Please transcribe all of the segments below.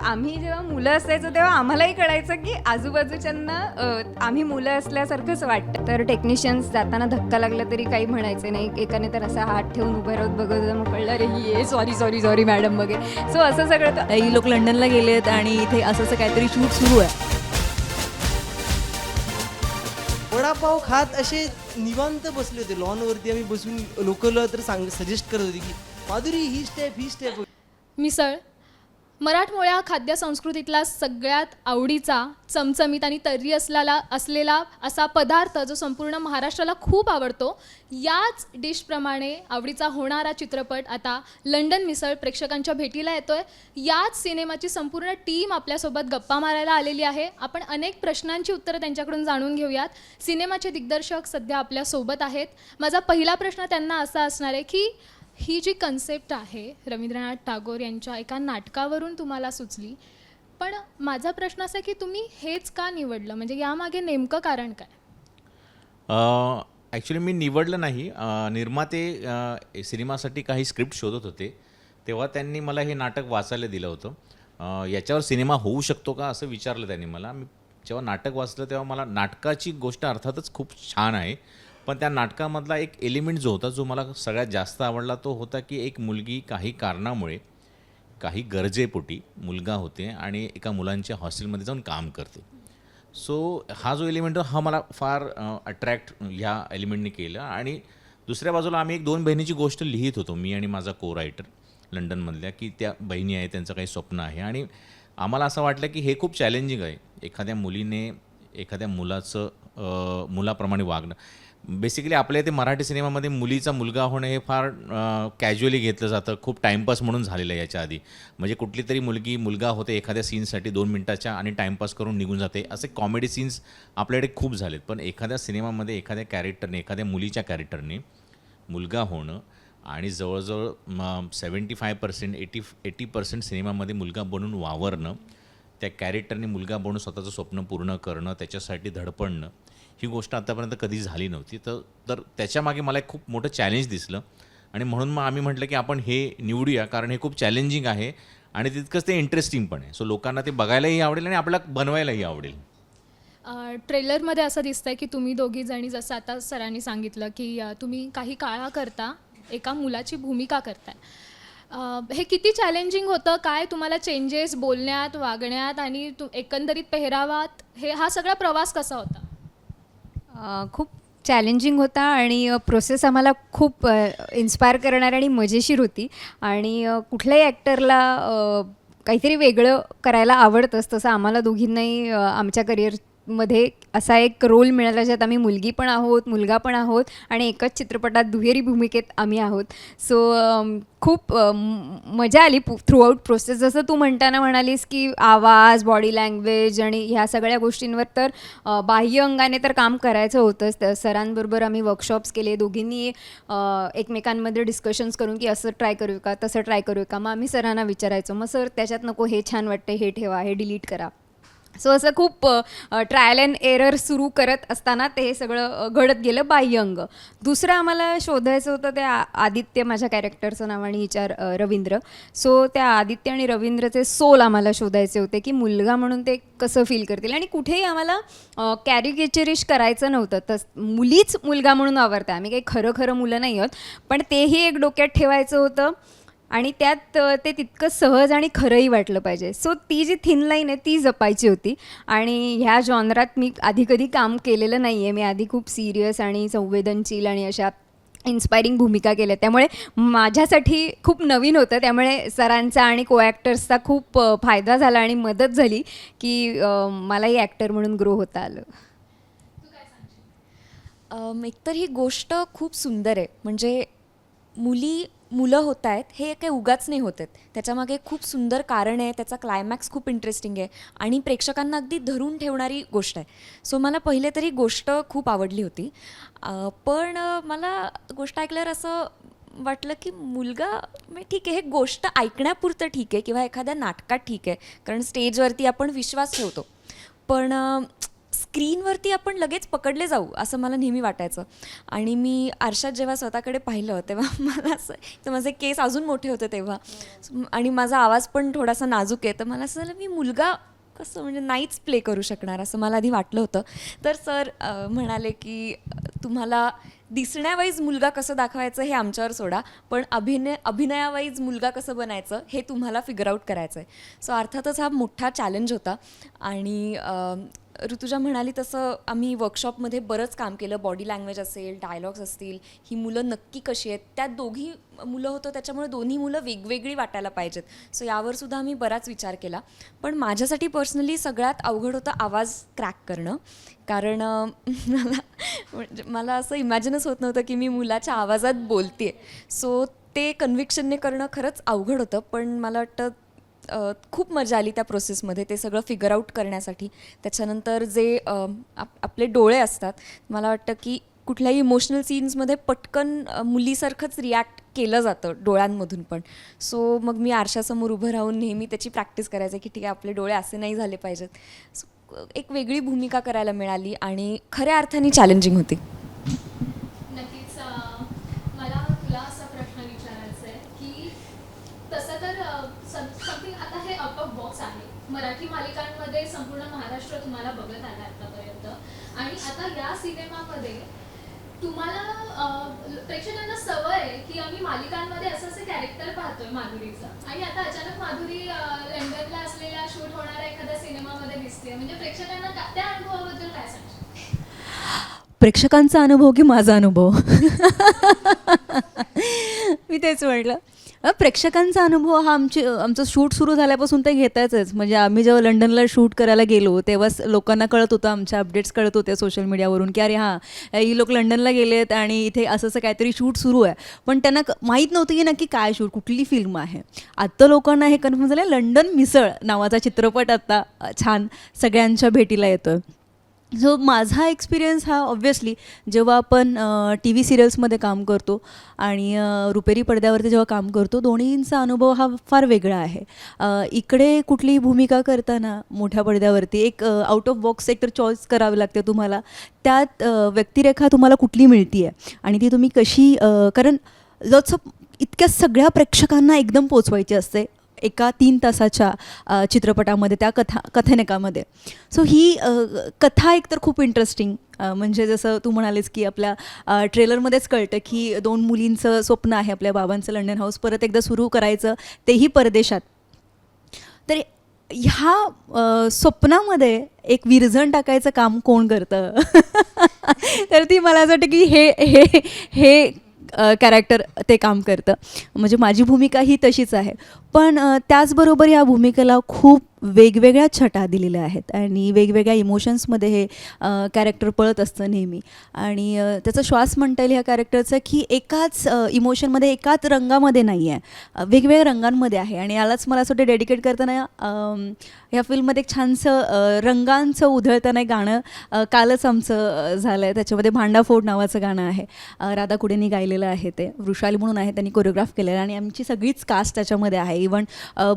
आम्ही जेव्हा मुलं असायचो तेव्हा आम्हालाही कळायचं की आजूबाजूच्यांना आम्ही मुलं असल्यासारखंच वाटतं. तर टेक्निशियन्स जाताना धक्का लागला तरी काही म्हणायचे नाही. एकाने तर असा हात ठेवून उभं राहत बघत होता, मग कळलं रे ही आहे, सॉरी सॉरी सॉरी मॅडम वगैरे. सो असं सगळं ही लोक लंडनला गेलेत आणि इथे असं असं काहीतरी शूट सुरू आहे. वडापाव खात असे निवांत बसले होते लॉनवरती. आम्ही बसून लोकल तर सजेस्ट करत होते की माधुरी ही स्टेप. मिसळ मराठमोळ्या खाद्यसंस्कृतीतला सगळ्यात आवडीचा, चमचमीत आणि तर्री असलेला असा पदार्थ जो संपूर्ण महाराष्ट्राला खूप आवडतो. याच डिशप्रमाणे आवडीचा होणारा चित्रपट आता लंडन मिसळ प्रेक्षकांच्या भेटीला येतोय. याच सिनेमाची संपूर्ण टीम आपल्यासोबत गप्पा मारायला आलेली आहे. आपण अनेक प्रश्नांची उत्तरं त्यांच्याकडून जाणून घेऊयात. सिनेमाचे दिग्दर्शक सध्या आपल्यासोबत आहेत. माझा पहिला प्रश्न त्यांना असा असणार आहे की ही जी कन्सेप्ट आहे रवींद्रनाथ टागोर यांच्या एका नाटकावरून तुम्हाला सुचली, पण माझा प्रश्न असा आहे की तुम्ही हेच का निवडलं, म्हणजे यामागे नेमकं कारण काय? ॲक्च्युली मी निवडलं नाही. निर्माते सिनेमासाठी काही स्क्रिप्ट शोधत होते, तेव्हा त्यांनी मला हे नाटक वाचायला दिलं होतं. याच्यावर सिनेमा होऊ शकतो का असं विचारलं त्यांनी मला. मी जेव्हा नाटक वाचलं तेव्हा मला नाटकाची गोष्ट अर्थातच खूप छान आहे, पण त्या नाटकामधला एक एलिमेंट जो होता, जो मला सगळ्यात जास्त आवडला, तो होता की एक मुलगी काही कारणामुळे, काही गरजेपोटी मुलगा होते आणि एका मुलांच्या हॉस्टेलमध्ये जाऊन काम करते. सो हा जो एलिमेंट हा मला फार अट्रॅक्ट ह्या एलिमेंटने केलं. आणि दुसऱ्या बाजूला आम्ही एक 2 बहिणीची गोष्ट लिहित होतो, मी आणि माझा को रायटर लंडनमधल्या, की त्या बहिणी आहे, त्यांचं काही स्वप्न आहे. आणि आम्हाला असं वाटलं की हे खूप चॅलेंजिंग आहे, एखाद्या मुलीने एखाद्या मुलाप्रमाणे वागणं. बेसिकली आपल्या इथे मराठी सिनेमामध्ये मुलीचा मुलगा होणं हे फार कॅज्युअली घेतलं जातं, खूप टाईमपास म्हणून झालेलं आहे याच्या आधी. म्हणजे कुठली तरी मुलगी मुलगा होते एखाद्या सीनसाठी 2 मिनिटाच्या आणि टाईमपास करून निघून जाते, असे कॉमेडी सीन्स आपल्याकडे खूप झालेत. पण एखाद्या सिनेमामध्ये एखाद्या कॅरेक्टरने, एखाद्या मुलीच्या कॅरेक्टरने मुलगा होणं आणि जवळजवळ 75% 80% सिनेमामध्ये मुलगा बनून वावरणं, त्या कॅरेक्टरने मुलगा बनून स्वतःचं स्वप्न पूर्ण करणं, त्याच्यासाठी धडपडणं, ही गोष्ट आतापर्यंत कधी झाली नव्हती. तर त्याच्यामागे मला एक खूप मोठं चॅलेंज दिसलं आणि म्हणून मग आम्ही म्हटलं की आपण हे निवडूया, कारण हे खूप चॅलेंजिंग आहे आणि तितकंच ते इंटरेस्टिंग पण आहे. सो लोकांना ते बघायलाही आवडेल आणि आपल्याला बनवायलाही आवडेल. ट्रेलरमध्ये असं दिसतंय की तुम्ही दोघी जणी, जसं आता सरांनी सांगितलं की तुम्ही काही काळाकरता एका मुलाची भूमिका करताय. हे किती चॅलेंजिंग होतं? काय तुम्हाला चेंजेस बोलण्यात, वागण्यात आणि एकंदरीत पेहरावात हा सगळा प्रवास कसा होता? खूप चॅलेंजिंग होता आणि प्रोसेस आम्हाला खूप इन्स्पायर करणारी आणि मजेशीर होती. आणि कुठल्याही ॲक्टरला काहीतरी वेगळं करायला आवडतंच, तसं आम्हाला दोघींनाही आमच्या करिअरमध्ये असा एक रोल मिळाला ज्यात आम्ही मुलगी पण आहोत, मुलगा पण आहोत आणि एकाच चित्रपटात दुहेरी भूमिकेत आम्ही आहोत. सो खूप मजा आली थ्रूआउट प्रोसेस. जसं तू म्हणालीस की आवाज, बॉडी लँग्वेज आणि ह्या सगळ्या गोष्टींवर तर बाह्य अंगाने तर काम करायचं होतंच. तर सरांबरोबर आम्ही वर्कशॉप्स केले, दोघींनी एकमेकांमध्ये डिस्कशन्स करून की असं ट्राय करू का, तसं ट्राय करू का. मग आम्ही सरांना विचारायचो, मग सर त्याच्यात नको, हे छान वाटतं, हे ठेवा, हे डिलीट करा. सो असं खूप ट्रायल अँड एरर सुरू करत असताना ते सगळं घडत गेलं बाह्य अंग. दुसरं आम्हाला शोधायचं होतं ते आदित्य, माझ्या कॅरेक्टरचं नाव, आणि रवींद्र. सो त्या आदित्य आणि रवींद्रचे सोल आम्हाला शोधायचे होते की मुलगा म्हणून ते कसं फील करतील. आणि कुठेही आम्हाला कॅरिकेचरिश करायचं नव्हतं. मुलीच मुलगा म्हणून वावरते, आम्ही काही खरं मुलं नाही आहोत, पण तेही एक डोक्यात ठेवायचं होतं आणि त्यात ते तितकं सहज आणि खरंही वाटलं पाहिजे. सो ती जी थिन लाईन आहे ती जपायची होती. आणि ह्या जॉनरात मी आधी कधी काम केलेलं नाही आहे. मी आधी खूप सिरियस आणि संवेदनशील आणि अशा इन्स्पायरिंग भूमिका केल्या, त्यामुळे माझ्यासाठी खूप नवीन होतं. त्यामुळे सरांचा आणि को ॲक्टर्सचा खूप फायदा झाला आणि मदत झाली की मलाही ॲक्टर म्हणून ग्रो होता आलं. एकतर ही गोष्ट खूप सुंदर आहे. म्हणजे मुलं होत आहेत हे काही उगाच नाही होत आहेत, त्याच्यामागे खूप सुंदर कारण आहे. त्याचा क्लायमॅक्स खूप इंटरेस्टिंग आहे आणि प्रेक्षकांना अगदी धरून ठेवणारी गोष्ट आहे. सो मला पहिले तरी गोष्ट खूप आवडली होती. पण मला गोष्ट ऐकल्यावर असं वाटलं की मुलगा ठीक आहे, हे गोष्ट ऐकण्यापुरतं ठीक आहे किंवा एखाद्या नाटकात ठीक आहे, कारण स्टेजवरती आपण विश्वास ठेवतो. पण स्क्रीनवरती आपण लगेच पकडले जाऊ असं मला नेहमी वाटायचं. आणि मी आरशात जेव्हा स्वतःकडे पाहिलं तेव्हा मला असं, तर माझे केस अजून मोठे होते तेव्हा आणि माझा आवाज पण थोडासा नाजूक आहे, तर मला असं झालं मी मुलगा कसं म्हणजे नाहीच प्ले करू शकणार असं मला आधी वाटलं होतं. तर सर म्हणाले की तुम्हाला दिसण्यावाईज मुलगा कसं दाखवायचं हे आमच्यावर सोडा, पण अभिनयावाईज मुलगा कसं बनायचं हे तुम्हाला फिगर आउट करायचं आहे. सो अर्थातच हा मोठा चॅलेंज होता. आणि ऋतुजा म्हणाली तसं आम्ही वर्कशॉपमध्ये बरंच काम केलं. बॉडी लँग्वेज असेल, डायलॉग्स असतील, ही मुलं नक्की कशी आहेत, त्यात दोघी मुलं होतं त्याच्यामुळे दोन्ही मुलं वेगवेगळी वाटायला पाहिजेत. सो यावर सुद्धा आम्ही बराच विचार केला. पण माझ्यासाठी पर्सनली सगळ्यात अवघड होतं आवाज क्रॅक करणं. कारण मला असं इमॅजिनच होत नव्हतं की मी मुलाच्या आवाजात बोलते. सो ते कन्व्हिक्शनने करणं खरंच अवघड होतं. पण मला वाटतं खूप मजा आली त्या प्रोसेसमध्ये ते सगळं फिगर आउट करण्यासाठी. त्याच्यानंतर जे आपले डोळे असतात, मला वाटतं की कुठल्याही इमोशनल सीन्समध्ये पटकन मुलीसारखंच रिॲक्ट केलं जातं डोळ्यांमधून पण. सो मग मी आरशासमोर उभं राहून नेहमी त्याची प्रॅक्टिस करायचं की ठीक आहे आपले डोळे असे नाही झाले पाहिजेत. सो एक वेगळी भूमिका करायला मिळाली आणि खऱ्या अर्थाने चॅलेंजिंग होती. नक्कीच मला तुला असा प्रश्न विचारायचा आहे की तसं तर समथिंग आता हे आउट ऑफ बॉक्स आहे. मराठी मालिकांमध्ये संपूर्ण महाराष्ट्र तुम्हाला बघत आला आतापर्यंत, आणि आता या सिनेमामध्ये तुम्हाला प्रेक्षकांना सवय आहे की आम्ही मालिकांमध्ये असं असं कॅरेक्टर पाहतोय माधुरीचं, आणि आता अचानक माधुरी लंडनला असलेल्या शूट होणाऱ्या एखाद्या सिनेमामध्ये दिसते. म्हणजे प्रेक्षकांना त्या अनुभवाबद्दल काय सांगशील? प्रेक्षकांचा अनुभव की माझा अनुभव? मी तेच म्हटलं, प्रेक्षकांचा अनुभव हा आमचं शूट सुरू झाल्यापासून ते घेतायच. म्हणजे आम्ही जेव्हा लंडनला शूट करायला गेलो तेव्हाच लोकांना कळत होतं, आमच्या अपडेट्स कळत होत्या सोशल मीडियावरून की अरे हां ही लोक लंडनला गेलेत आणि इथे असं असं काहीतरी शूट सुरू आहे. पण त्यांना माहीत नव्हतं की नक्की काय शूट, कुठली फिल्म आहे. आत्ता लोकांना हे कन्फर्म झालं, लंडन मिसळ नावाचा चित्रपट आत्ता छान सगळ्यांच्या भेटीला येतो. सो माझा एक्सपिरियन्स हा ऑब्व्हियसली जेव्हा आपण टी व्ही सिरियल्समध्ये काम करतो आणि रुपेरी पडद्यावरती जेव्हा काम करतो, दोन्हींचा अनुभव हा फार वेगळा आहे. इकडे कुठलीही भूमिका करताना मोठ्या पडद्यावरती एक आउट ऑफ बॉक्स एक तर चॉईस करावी लागते तुम्हाला. त्यात व्यक्तिरेखा तुम्हाला कुठली मिळते आहे आणि ती तुम्ही कशी, कारण जसं इतक्या सगळ्या प्रेक्षकांना एकदम पोचवायची असते एका 3 तासाच्या चित्रपटामध्ये, त्या कथानकामध्ये. सो ही कथा एकतर खूप इंटरेस्टिंग, म्हणजे जसं तू म्हणालीस की आपल्या ट्रेलरमध्येच कळतं की 2 मुलींचं स्वप्न आहे आपल्या बाबांचं लंडन हाऊस परत एकदा सुरू करायचं, तेही परदेशात. तर ह्या स्वप्नामध्ये एक विरजण टाकायचं काम कोण करतं? तर ती मला असं वाटतं की हे कॅरेक्टर ते काम करतं. म्हणजे माझी भूमिका ही तशीच आहे. पण त्याचबरोबर या भूमिकेला खूप वेगवेगळ्या छटा दिलेल्या आहेत आणि वेगवेगळ्या इमोशन्समध्ये हे कॅरेक्टर पळत असतं नेहमी. आणि त्याचा श्वास म्हणता येईल ह्या कॅरेक्टरचा की एकाच इमोशनमध्ये, एकाच रंगामध्ये नाही आहे, वेगवेगळ्या रंगांमध्ये आहे. आणि यालाच मला असं वाटतं डेडिकेट करताना ह्या फिल्ममध्ये एक छानसं रंगांचं उधळताना एक गाणं कालच आमचं झालं आहे. त्याच्यामध्ये भांडाफोड नावाचं गाणं आहे, राधा कुडेंनी गायलेलं आहे. ते वृषाली म्हणून आहे, त्यांनी कोरिओग्राफ केलेलं आणि आमची सगळीच कास्ट त्याच्यामध्ये आहे. इवन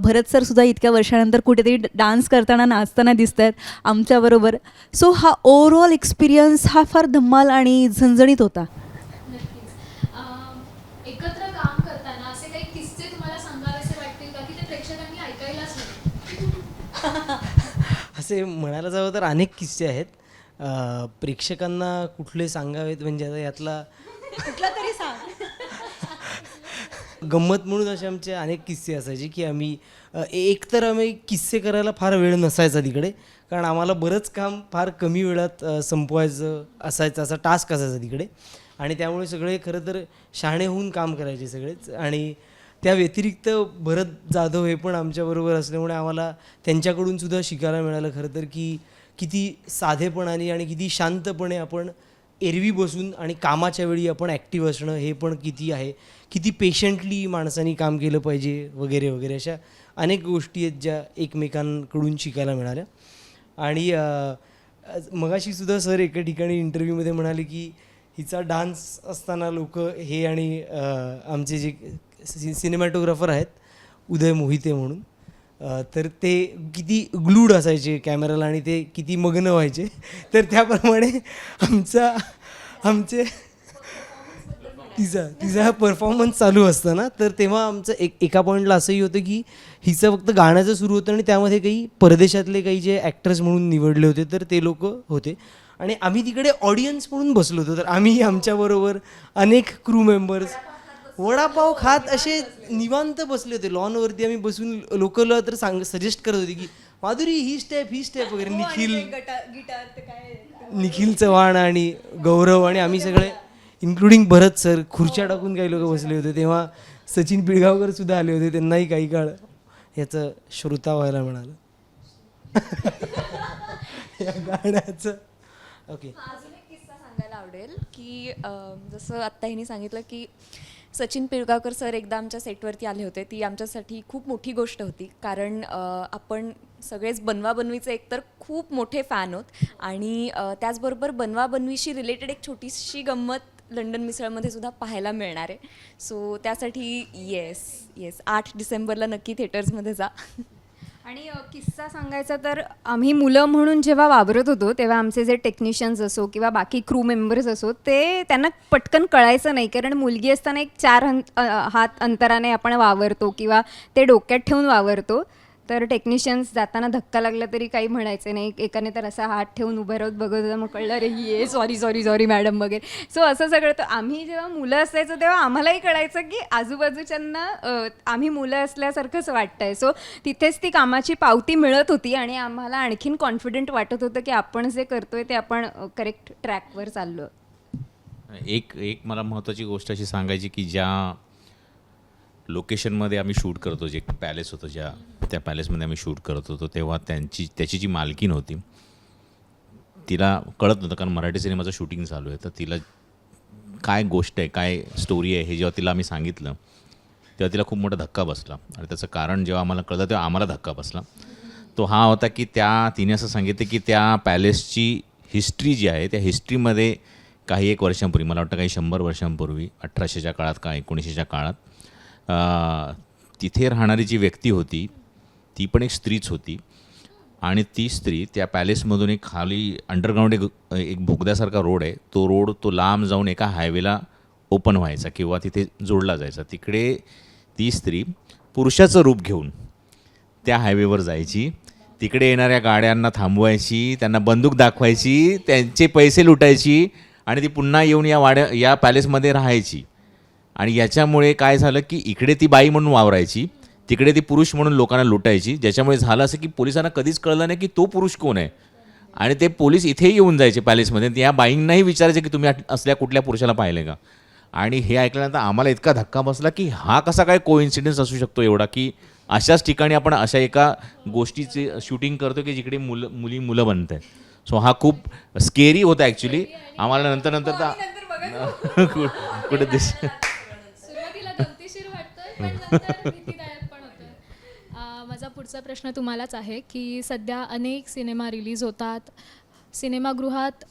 भरत सर सुद्धा इतक्या वर्षानंतर कुठेतरी डान्स करताना, नाचताना दिसत आहेत आमच्याबरोबर. सो हा ओव्हरऑल एक्सपिरियन्स हा फार धम्माल आणि झणझणीत होता. नक्कीच. एकत्र काम करताना असे काही किस्से तुम्हाला सांगावेसे वाटतील का की ते प्रेक्षकांनी ऐकायलाच हवे? असे म्हणायला जावं तर अनेक किस्से आहेत. प्रेक्षकांना कुठले सांगावेत म्हणजे आता यातला कुठला तरी सांग. गंमत म्हणून असे आमचे अनेक किस्से असायचे की आम्ही एकतर आम्ही किस्से करायला फार वेळ नसायचा तिकडे, कारण आम्हाला बरंच काम फार कमी वेळात संपवायचं असायचं, असा टास्क असायचा तिकडे. आणि त्यामुळे सगळे खरं तर शहाणे होऊन काम करायचे सगळेच. आणि त्या व्यतिरिक्त भरत जाधव हे पण आमच्याबरोबर असल्यामुळे आम्हाला त्यांच्याकडून सुद्धा शिकायला मिळालं खरं तर की किती साधेपणाने आणि किती शांतपणे आपण एरवी बसून आणि कामाच्या वेळी आपण ॲक्टिव्ह असणं हे पण किती आहे, किती पेशंटली माणसांनी काम केलं पाहिजे वगैरे वगैरे, अशा अनेक गोष्टी आहेत ज्या एकमेकांकडून शिकायला मिळाल्या. आणि मगाशी सुद्धा सर एका ठिकाणी इंटरव्ह्यूमध्ये म्हणाले की हिचा डान्स असताना लोक हे आणि आमचे जे सिनेमॅटोग्राफर आहेत उदय मोहिते म्हणून, तर ते किती ग्लूड असायचे कॅमेराला आणि ते किती मग्न व्हायचे. तर त्याप्रमाणे आमचे तिचा परफॉर्मन्स चालू असताना तर तेव्हा आमचं एका पॉईंटला असंही होतं की हिचं फक्त गाण्याचं सुरू होतं आणि त्यामध्ये काही परदेशातले काही जे ॲक्टर्स म्हणून निवडले होते तर ते लोक होते आणि आम्ही तिकडे ऑडियन्स म्हणून बसलो होतो. तर आम्ही आमच्याबरोबर अनेक क्रू मेंबर्स वडापाव खात असे निवांत बसले होते लॉनवरती. आम्ही बसून लोकला तर सजेस्ट करत होते की माधुरी ही स्टेप वगैरे. निखिल चव्हाण आणि गौरव आणि आम्ही सगळे इन्क्लुडिंग भरत सर खुर्च्या टाकून काही लोक बसले होते. तेव्हा सचिन पिळगावकर सुद्धा आले होते. त्यांनाही काही काळ याचं श्रोता व्हायला मिळालं या गाण्याचं. ओके, अजून एक किस्सा सांगायला आवडेल की जसं आत्ता हिने सांगितलं की सचिन पिळगावकर सर एकदा आमच्या सेटवरती आले होते. ती आमच्यासाठी खूप मोठी गोष्ट होती कारण आपण सगळेच बनवाबनवीचे एकतर खूप मोठे फॅन आहोत आणि त्याचबरोबर बनवाबनवीशी रिलेटेड एक छोटीशी गंमत लंडन मिसळमध्ये सुद्धा पाहायला मिळणार आहे. सो त्यासाठी येस 8 डिसेंबरला नक्की थिएटर्समध्ये जा. आणि किस्सा सांगायचा तर आम्ही मुलं म्हणून जेव्हा वावरत होतो तेव्हा आमचे जे टेक्निशियन्स असो किंवा बाकी क्रू मेंबर्स असो ते त्यांना पटकन कळायचं नाही कारण मुलगी असताना एक 4 हात अंतराने आपण वावरतो किंवा ते डोक्यात ठेवून वावरतो. तर टेक्निशियन्स जाताना धक्का लागला तरी काही म्हणायचे नाही. एकाने तर असा हात ठेवून उभं राहत बघत होता. मग कळलं रे ही सॉरी मॅडम वगैरे. सो असं सगळं. तर आम्ही जेव्हा मुलं असायचो तेव्हा आम्हालाही कळायचं की आजूबाजूच्यांना आम्ही मुलं असल्यासारखंच वाटतंय. सो तिथेच ती कामाची पावती मिळत होती आणि आम्हाला आणखीन कॉन्फिडंट वाटत होतं की आपण जे करतोय ते आपण करेक्ट ट्रॅकवर चाललो. एक मला महत्त्वाची गोष्ट अशी सांगायची की ज्या लोकेशनमध्ये आम्ही शूट करतो, जे पॅलेस होतं, त्या पॅलेसमध्ये आम्ही शूट करत होतो तेव्हा त्याची जी मालकीन होती तिला कळत नव्हतं कारण मराठी सिनेमाचं शूटिंग चालू आहे. तर तिला काय गोष्ट आहे, काय स्टोरी आहे हे जेव्हा तिला आम्ही सांगितलं तेव्हा तिला खूप मोठा धक्का बसला. आणि त्याचं कारण जेव्हा आम्हाला कळलं तेव्हा आम्हाला धक्का बसला. तो हा होता की तिने असं सांगितलं की त्या पॅलेसची हिस्ट्री जी आहे त्या हिस्ट्रीमध्ये काही 1 वर्षांपूर्वी, मला वाटतं काही 100 वर्षांपूर्वी, 1800च्या काळात का 1900च्या काळात तिथे राहणारी जी व्यक्ती होती ती पण एक स्त्रीच होती आणि ती स्त्री त्या पॅलेसमधून एक खाली अंडरग्राऊंड एक बोगद्यासारखा रोड आहे, तो लांब जाऊन एका हायवेला ओपन व्हायचा किंवा तिथे जोडला जायचा. तिकडे ती स्त्री पुरुषाचं रूप घेऊन त्या हायवेवर जायची, तिकडे येणाऱ्या गाड्यांना थांबवायची, त्यांना बंदूक दाखवायची, त्यांचे पैसे लुटायची आणि ती पुन्हा येऊन या पॅलेसमध्ये राहायची. आणि याच्यामुळे काय झालं की इकडे ती बाई म्हणून वावरायची, तिकडे ती पुरुष म्हणून लोकांना लुटायची. ज्याच्यामुळे झालं असं की पोलिसांना कधीच कळलं नाही की तो पुरुष कोण आहे. आणि ते पोलीस इथेही येऊन जायचे पॅलेसमध्ये, या बाईंनाही विचारायचे की तुम्ही असल्या कुठल्या पुरुषाला पाहिले का. आणि हे ऐकल्यानंतर आम्हाला इतका धक्का बसला की हा कसा काय कोइन्सिडन्स असू शकतो एवढा की अशाच ठिकाणी आपण अशा एका गोष्टीचे शूटिंग करतो की जिकडे मुलं बनत आहेत. सो हा खूप स्केरी होता ॲक्च्युली आम्हाला. नंतर कुठे दिस सुरुवातीला गमतीशीर वाटतोय पण नंतर भीतीदायक पण होतोय. माझा पुढचा प्रश्न तुम्हालाच आहे की सध्या अनेक सिनेमा रिलीज होतात, सिनेमागृहात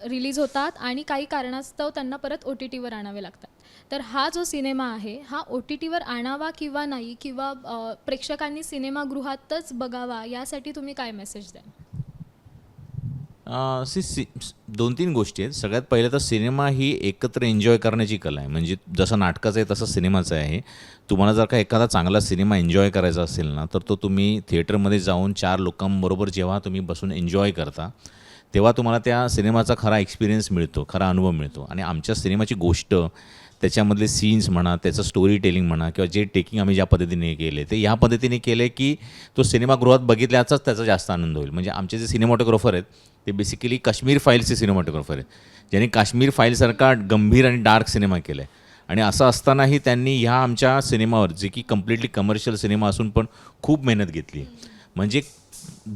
रिलीज होतात आणि काही कारणास्तव त्यांना परत OTTवर आणावे लागतात. तर हा जो सिनेमा आहे हा OTTवर आणावा किंवा नाही, किंवा प्रेक्षकांनी सिनेमागृहातच बघावा, यासाठी तुम्ही काय मेसेज द्याल? 2-3 गोष्टी आहेत. सगळ्यात पहिलं तर सिनेमा ही एकत्र एन्जॉय करण्याची कला आहे. म्हणजे जसं नाटकाचं आहे तसं सिनेमाचं आहे. तुम्हाला जर का एखादा चांगला सिनेमा एन्जॉय करायचा असेल ना तर तो तुम्ही थिएटरमध्ये जाऊन 4 लोकांबरोबर जेव्हा तुम्ही बसून एन्जॉय करता तेव्हा तुम्हाला त्या सिनेमाचा खरा एक्सपिरियन्स मिळतो, खरा अनुभव मिळतो. आणि आमच्या सिनेमाची गोष्ट, त्याच्यामधले सीन्स म्हणा, त्याचं स्टोरी टेलिंग म्हणा किंवा जे टेकिंग आम्ही ज्या पद्धतीने केले ते ह्या पद्धतीने केलं की तो सिनेमागृहात बघितल्याचाच त्याचा जास्त आनंद होईल. म्हणजे आमचे जे सिनेमॅटोग्राफर आहेत ते बेसिकली काश्मीर फाईल्सचे सिनेमॅटोग्राफर आहेत, ज्यांनी काश्मीर फाईलसारखा गंभीर आणि डार्क सिनेमा केला आहे. आणि असं असतानाही त्यांनी ह्या आमच्या सिनेमावर, जे की कम्प्लिटली कमर्शियल सिनेमा असून पण खूप मेहनत घेतली. म्हणजे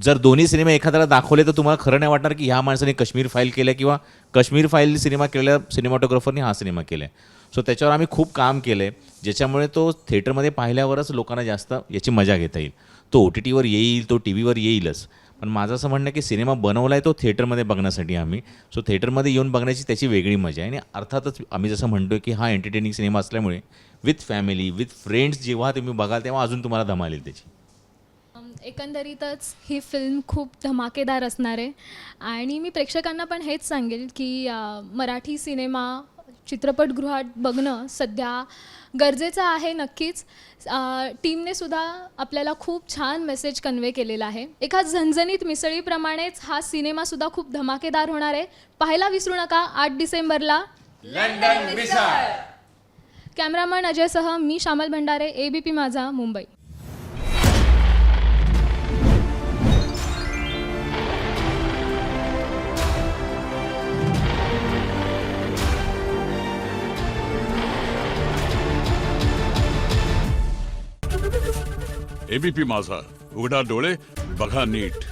जर दोन्ही सिनेमे एखाद्याला दाखवले तर तुम्हाला खरं नाही वाटणार की ह्या माणसाने काश्मीर फाईल केल्या किंवा काश्मीर फाईल सिनेमा केलेल्या सिनेमॅटोग्राफरने हा सिनेमा केला आहे. सो त्याच्यावर आम्ही खूप काम केलं आहे, ज्याच्यामुळे तो थिएटरमध्ये पाहिल्यावरच लोकांना जास्त याची मजा घेता येईल. तो OTTवर येईल, तो TVवर येईलच, पण माझं असं म्हणणं आहे की सिनेमा बनवला आहे तो थिएटरमध्ये बघण्यासाठी आम्ही. सो थिएटरमध्ये येऊन बघण्याची त्याची वेगळी मजा आहे. आणि अर्थातच आम्ही जसं म्हणतो की हा एंटरटेनिंग सिनेमा असल्यामुळे विथ फॅमिली, विथ फ्रेंड्स जेव्हा तुम्ही बघाल तेव्हा अजून तुम्हाला धमाल येईल त्याची. एकंदरीतच ही फिल्म खूप धमाकेदार असणार आहे आणि मी प्रेक्षकांना पण हेच सांगेल की मराठी सिनेमा चित्रपटगृहात बघणं सध्या गरजेचं आहे नक्कीच. टीमने सुद्धा आपल्याला खूप छान मेसेज कन्वे केलेला आहे. एका झणझणीत मिसळीप्रमाणेच हा सिनेमासुद्धा खूप धमाकेदार होणार आहे. पाहायला विसरू नका 8 डिसेंबरला लंडन मिसळ. कॅमेरामन अजयसह मी श्यामल भंडारे, ABP माझा, मुंबई. ABP माझा, उघडा डोळे बघा नीट.